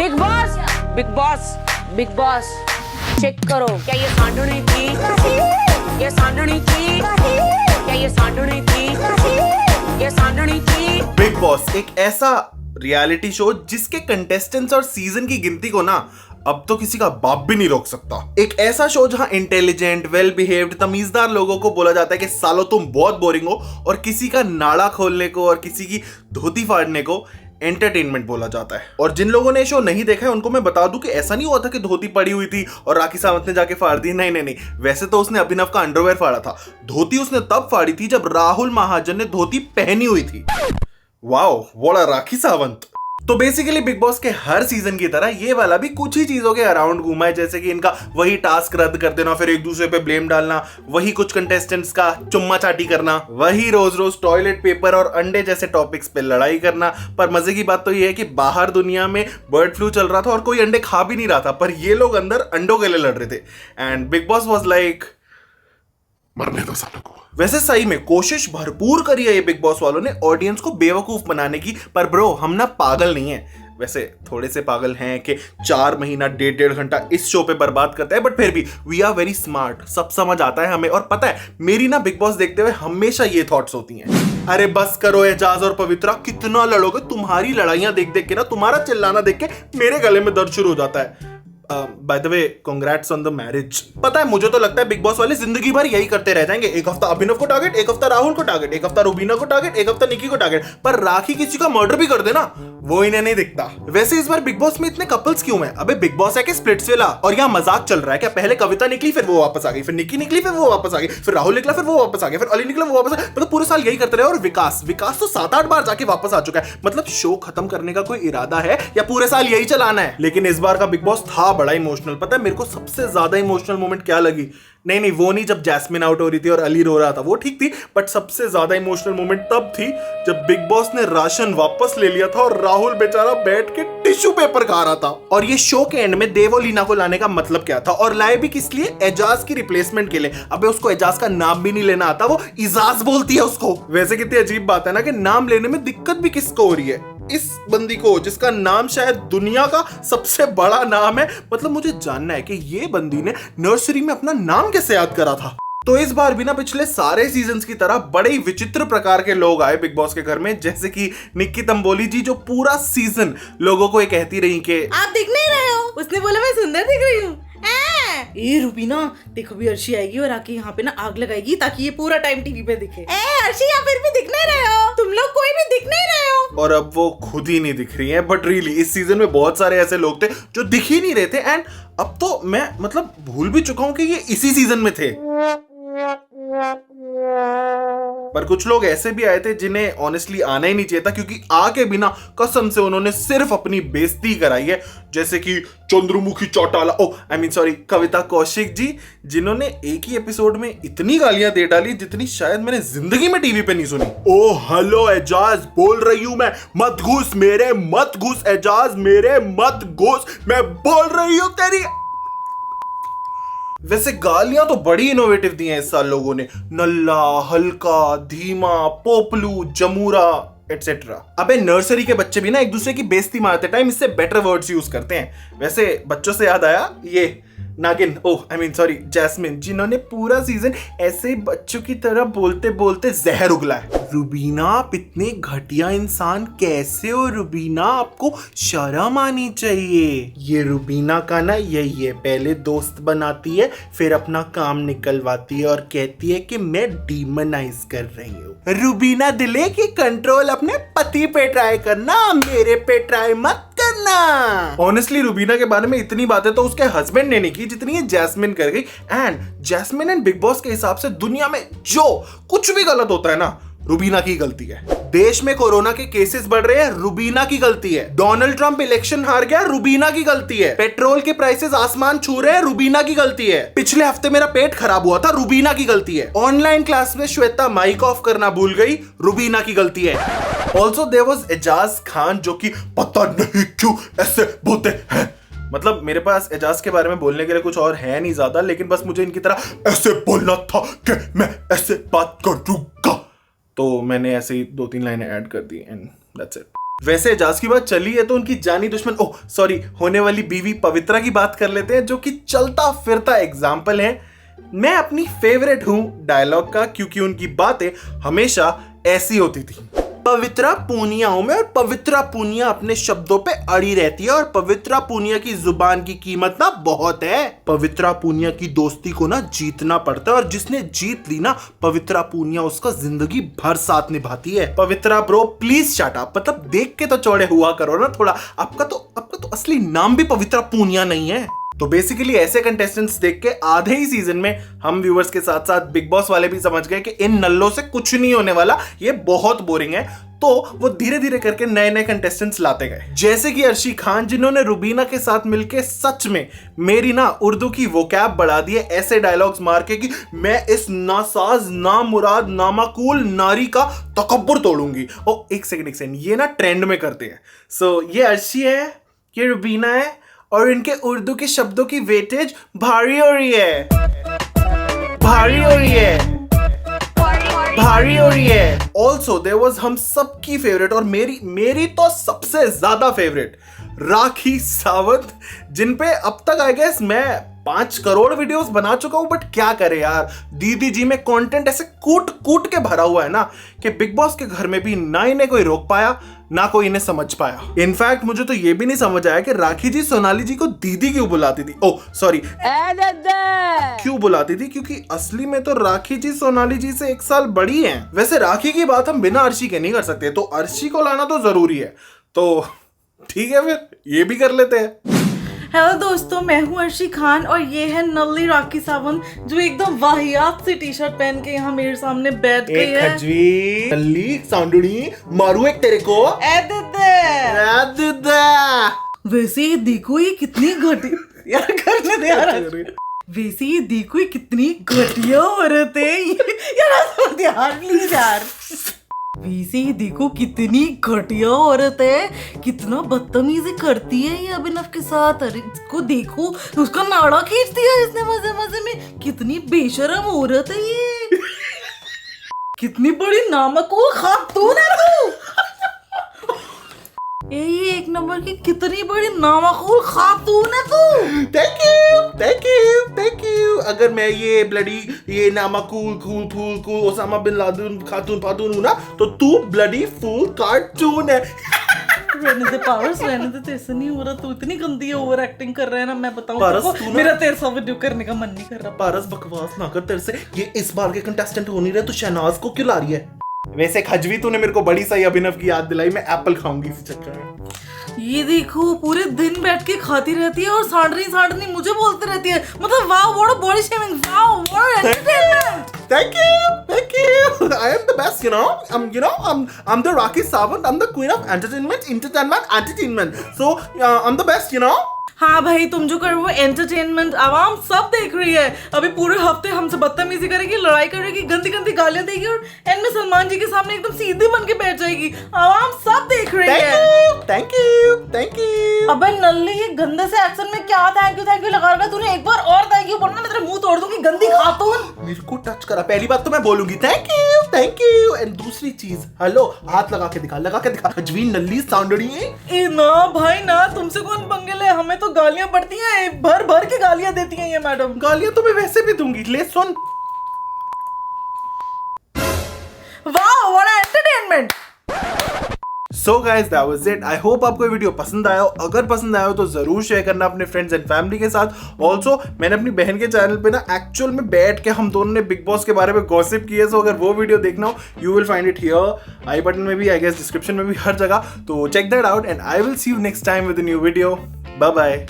Big Boss, Bigg Boss, Bigg Boss, check करो क्या ये सांडनी थी, ये सांडनी थी, क्या ये सांडनी थी, ये सांडनी थी। बिग बॉस एक ऐसा रियलिटी शो जिसके कंटेस्टेंट्स और सीजन की गिनती को ना अब तो किसी का बाप भी नहीं रोक सकता। एक ऐसा शो जहां इंटेलिजेंट, वेल बिहेव्ड, तमीजदार लोगों को बोला जाता है कि सालो तुम बहुत बोरिंग हो, और किसी का नाड़ा खोलने को और किसी की धोती फाड़ने को एंटरटेनमेंट बोला जाता है। और जिन लोगों ने शो नहीं देखा है उनको मैं बता दूं कि ऐसा नहीं हुआ था कि धोती पड़ी हुई थी और राखी सावंत ने जाके फाड़ दी। नहीं नहीं नहीं, वैसे तो उसने अभिनव का अंडरवेयर फाड़ा था। धोती उसने तब फाड़ी थी जब राहुल महाजन ने धोती पहनी हुई थी। Wow, what a Rakhi Sawant. तो बेसिकली बिग बॉस के हर सीजन की तरह ये वाला भी कुछ ही चीजों के अराउंड घूमा है, जैसे कि इनका वही टास्क रद्द कर देना, फिर एक दूसरे पे ब्लेम डालना, वही कुछ कंटेस्टेंट्स का चुम्मा चाटी करना, वही रोज रोज टॉयलेट पेपर और अंडे जैसे टॉपिक्स पे लड़ाई करना। पर मजे की बात तो ये है कि बाहर दुनिया में बर्ड फ्लू चल रहा था और कोई अंडे खा भी नहीं रहा था, पर ये लोग अंदर अंडों के लिए लड़ रहे थे। And Bigg boss was like मरने दो सालों को। वैसे सही में कोशिश भरपूर करी है ये बिग बॉस वालों ने ऑडियंस को बेवकूफ बनाने की, पर ब्रो हम ना पागल नहीं है। वैसे थोड़े से पागल हैं कि 4 महीना 1.5 घंटा इस शो पे बर्बाद करता है, बट फिर भी वी आर वेरी स्मार्ट, सब समझ आता है हमें। और पता है मेरी ना बिग बॉस देखते हुए हमेशा ये थॉट्स होती हैं, अरे बस करो एजाज और पवित्रा, कितना लड़ोगे? तुम्हारी लड़ाइयां देख देख के ना, तुम्हारा चिल्लाना देख के मेरे गले में दर्द शुरू हो जाता है। By the way congrats on the marriage. पता है मुझे तो लगता है बिग बॉस वाले जिंदगी भर यही करते रह जाएंगे। एक हफ्ता अभिनव को टारगेट, एक हफ्ता राहुल को टारगेट, एक हफ्ता रुबीना को टारगेट, एक हफ्ता निकी को टारगेट, पर राखी किसी का मर्डर भी कर देना वो इन्हें नहीं दिखता। वैसे इस बार बिग बॉस में इतने कपल्स क्यों हैं? अबे बिग बॉस है कि स्प्लिट्सविला, और यहाँ मजाक चल रहा है क्या? पहले कविता निकली, फिर वो वापस आ गई, फिर निकी निकली, फिर वो वापस आ गई, फिर राहुल निकला, फिर वो वापस आ गया, फिर अली निकला, वो वापस आ गया। मतलब पूरे साल यही करते रहे। और विकास तो 7-8 बार जाके वापस आ चुका है। मतलब शो खत्म करने का कोई इरादा है या पूरे साल यही चलाना है? लेकिन इस बार का बिग बॉस था बड़ा इमोशनल। पता है मेरे को सबसे ज्यादा इमोशनल मोमेंट क्या लगी? नहीं वो नहीं जब जैस्मिन आउट हो रही थी और अली रो रहा था, वो ठीक थी, बट सबसे ज्यादा इमोशनल मोमेंट तब थी जब बिग बॉस ने राशन वापस ले लिया था और राहुल बेचारा बैठ के टिश्यू पेपर खा रहा था। और ये शो के एंड में देव और लीना को लाने का मतलब क्या था, और लाए भी किस लिए? एजाज की रिप्लेसमेंट के लिए। अबे उसको एजाज का नाम भी नहीं लेना आता, वो इजाज बोलती है उसको। वैसे कितनी अजीब बात है ना कि नाम लेने में दिक्कत भी किसको हो रही है? इस बंदी को, जिसका नाम शायद दुनिया का सबसे बड़ा नाम है। मतलब मुझे जानना है कि ये बंदी ने नर्सरी में अपना नाम कैसे याद करा था। तो इस बार भी ना पिछले सारे सीजन्स की तरह बड़े ही विचित्र प्रकार के लोग आए बिग बॉस के घर में, जैसे कि निक्की तंबोली जी, जो पूरा सीजन लोगों को ये कहती रही कि आप दिख नहीं रहे हो। उसने बोला मैं सुंदर दिख रही हूँ। ए रुबीना, देखो भी अर्शी आएगी और आके यहाँ पे ना आग लगाएगी ताकि ये पूरा टाइम टीवी पे दिखे। अर्शी, आप फिर भी दिख नहीं रहे हो, तुम लोग कोई भी दिख नहीं रहे हो। और अब वो खुद ही नहीं दिख रही हैं। बट रियली इस सीजन में बहुत सारे ऐसे लोग थे जो दिख ही नहीं रहे थे, एंड अब तो मैं मतलब भूल भी चुका हूँ कि ये इसी सीजन में थे। पर कुछ लोग ऐसे भी आए थे जिन्हें ऑनेस्टली आना ही नहीं चाहिए था, क्योंकि आके बिना कसम से उन्होंने सिर्फ अपनी बेइज्जती कराई है। जैसे कि चंद्रमुखी चौटाला, कविता कौशिक जी, जिन्होंने एक ही एपिसोड में इतनी गालियां दे डाली जितनी शायद मैंने जिंदगी में टीवी पे नहीं सुनी। ओ हेलो एजाज, बोल रही हूं मैं, मत घुस मेरे, मत घुस एजाज मेरे, मत घुस, मैं बोल रही हूं तेरी। वैसे गालियां तो बड़ी इनोवेटिव दी हैं इस साल लोगों ने, नल्ला, हल्का, धीमा, पोपलू, जमूरा एटसेट्रा। अबे नर्सरी के बच्चे भी ना एक दूसरे की बेइज्जती मारते टाइम इससे बेटर वर्ड्स यूज करते हैं। वैसे बच्चों से याद आया, ये नागिन, जैस्मिन, जिन्होंने पूरा सीजन ऐसे बच्चों की तरह बोलते बोलते जहर उगला है। रुबीना, आप इतने घटिया इंसान कैसे हो रुबीना? आपको शर्म आनी चाहिए। ये रुबीना का ना यही है, पहले दोस्त बनाती है, फिर अपना काम निकलवाती है और कहती है कि मैं डीमनाइज कर रही हूँ। रुबीना दिले की कंट्रोल अपने पति पे ट्राई करना, मेरे पे ट्राई मत करना। ऑनेस्टली रुबीना के बारे में इतनी बातें तो उसके हस्बैंड ने नहीं की जितनी ये जैस्मिन कर गई। And Jasmin and Bigg Boss के हिसाब से दुनिया में जो कुछ भी गलत होता है ना, रुबीना की गलती है। देश में कोरोना के केसेस बढ़ रहे हैं, रुबीना की गलती है। डोनाल्ड ट्रंप इलेक्शन हार गया, रुबीना की गलती है। पेट्रोल के प्राइसेस आसमान छू रहे हैं, रुबीना की गलती है। पिछले हफ्ते मेरा पेट खराब हुआ था, रुबीना की गलती है। ऑनलाइन क्लास में श्वेता माइक ऑफ करना भूल गई, रुबीना की गलती है। Also there was Eijaz Khan, जो कि पता नहीं क्यों ऐसे बोलते हैं। मतलब मेरे पास एजाज के बारे में बोलने के लिए कुछ और है नहीं ज्यादा, लेकिन बस मुझे इनकी तरह ऐसे बोलना था कि मैं ऐसे बात करूंगा, तो मैंने ऐसे ही 2-3 लाइनें ऐड कर दी एंड दैट्स इट। वैसे एजाज की बात चली है तो उनकी जानी दुश्मन होने वाली बीवी पवित्रा की बात कर लेते हैं, जो कि चलता फिरता एग्जाम्पल है मैं अपनी फेवरेट हूं डायलॉग का, क्योंकि उनकी बातें हमेशा ऐसी होती थी। पवित्रा पूनिया हूं मैं और पवित्रा पूनिया अपने शब्दों पे अड़ी रहती है और पवित्रा पूनिया की जुबान की कीमत ना बहुत है। पवित्रा पूनिया की दोस्ती को ना जीतना पड़ता है और जिसने जीत ली ना पवित्रा पूनिया उसका जिंदगी भर साथ निभाती है। पवित्रा ब्रो प्लीज शट अप, मतलब देख के तो चौड़े हुआ करो ना थोड़ा। आपका तो असली नाम भी पवित्रा पूनिया नहीं है। तो बेसिकली ऐसे कंटेस्टेंट्स देख के आधे ही सीजन में हम व्यूअर्स के साथ साथ बिग बॉस वाले भी समझ गए कि इन नल्लों से कुछ नहीं होने वाला, ये बहुत बोरिंग है। तो वो धीरे धीरे करके नए नए कंटेस्टेंट्स लाते गए, जैसे कि अर्शी खान, जिन्होंने रुबीना के साथ मिलके सच में मेरी ना उर्दू की वोकैब बढ़ा दी है, ऐसे डायलॉग्स मार के कि मैं इस नासाज नामुराद नामाकूल नारी का तकब्बुर तोड़ूंगी। एक सेकंड ये ना ट्रेंड में करते हैं। सो ये अर्शी है, ये रुबीना है और इनके उर्दू के शब्दों की वेटेज भारी हो रही है, भारी हो रही है, भारी हो रही है। ऑल्सो देयर वाज हम सबकी फेवरेट और मेरी तो सबसे ज्यादा फेवरेट राखी सावंत, जिन पे अब तक आई गेस मैं 5 करोड़ वीडियोस बना चुका हूं। बट क्या करे यार, दीदी जी में कंटेंट ऐसे कूट कूट के भरा हुआ है ना कि बिग बॉस के घर में भी ना इन्हें कोई रोक पाया ना कोई इन्हें समझ पाया। इनफैक्ट मुझे तो ये भी नहीं समझ आया कि राखी जी सोनाली जी को दीदी क्यों बुलाती थी। सॉरी क्यों बुलाती थी, क्योंकि असली में तो राखी जी सोनाली जी से 1 साल बड़ी हैं। वैसे राखी की बात हम बिना अर्शी के नहीं कर सकते, तो अर्शी को लाना तो जरूरी है। तो ठीक है फिर ये भी कर लेते हैं। हेलो दोस्तों, मैं हूँ अर्शी खान और ये है नल्ली राखी सावंत, जो एकदम वाहियात सी टी शर्ट पहन के यहाँ मेरे सामने बैठ गई है। खजवी नल्ली सांडुड़ी मारू एक तेरे को। वैसे ये देखो ये कितनी घटी यार करने दे यार। वैसे ये देखो ये कितनी घटिया औरत है यार प्लीज यार। वैसे ये देखो कितनी घटिया औरत है, कितना बदतमीजी करती है ये अभिनव के साथ। अरे इसको देखो, उसका नाड़ा खींच दिया इसने मजे मजे में। कितनी बेशरम औरत है ये, कितनी बड़ी नामकूल खातून है तू। ये 1 नंबर की कितनी बड़ी नामकूल खातून है तू। Thank you. अगर मैं ये ब्लडी ये नामकूल कूल फूल कूल ओसामा बिन लादेन खातून फातून हूं ना, तो तू ब्लडी फूल कार्टून है। रहने दे पारस, रहने दे, तेरे से नहीं हो रहा। तू इतनी गंदी ओवर एक्टिंग कर रहा है ना, मैं बताऊं पारस, तेरे को, मेरा तेरे साथ वीडियो करने का मन नहीं कर रहा। पारस बकवास ना कर, तेरे से ये इस बार के कंटेस्टेंट हो नहीं रहे, तो शहनाज को क्यों ला रही है? वैसे खजवी तूने मेरे को बड़ी सही अभिनव की याद दिलाई, मैं एप्पल खाऊंगी इस चक्कर में। ये देखो पूरे दिन बैठ के खाती रहती है और सांडनी मुझे बोलती रहती है। मतलब वाह व्हाट अ बॉडी शेमिंग, वाह what entertainment. Thank you. I am the best, I'm the Rakhi Sawant. I'm the queen of entertainment. So I'm the best, हाँ भाई, तुम जो कर रहे हो एंटरटेनमेंट आवाम सब देख रही है। अभी पूरे हफ्ते हमसे बदतमीजी करेगी, लड़ाई करेगी, गंदी गंदी गालियां देगी और एंड में सलमान जी के सामने एकदम सीधी बन के बैठ जाएगी। आवाम सब देख रही है। Thank you. अबे नल्ली, ये गंदे से एक्शन में क्या थैंक यू लगा रखा है तूने? एक बार और थैंक यू बोलना, मैं तेरा मुंह तोड़ दूंगी गंदी खातून। मेरे को टच करा, पहली बात तो मैं बोलूंगी थैंक यू। एंड दूसरी चीज, हेलो, हाथ लगा के दिखा खजवी नल्ली सांडड़ी। ना भाई ना, तुमसे कौन पंगे ले, हमें तो गालियां पड़ती हैं, भर भर के गालियां देती हैं ये मैडम। गालियां तो मैं वैसे भी दूंगी, ले सुन। वाह what entertainment. So guys that was it. I hope आपको ये वीडियो पसंद आया हो। अगर पसंद आया हो तो जरूर शेयर करना अपने फ्रेंड्स एंड फैमिली के साथ। ऑल्सो मैंने अपनी बहन के चैनल पे ना एक्चुअल में बैठ के हम दोनों ने बिग बॉस के बारे में गॉसिप किया। सो अगर वो वीडियो देखना हो, you will find it here, I button में भी, आई गेस डिस्क्रिप्शन में भी, हर जगह। तो check that out and I will see you next time with a new video. Bye bye.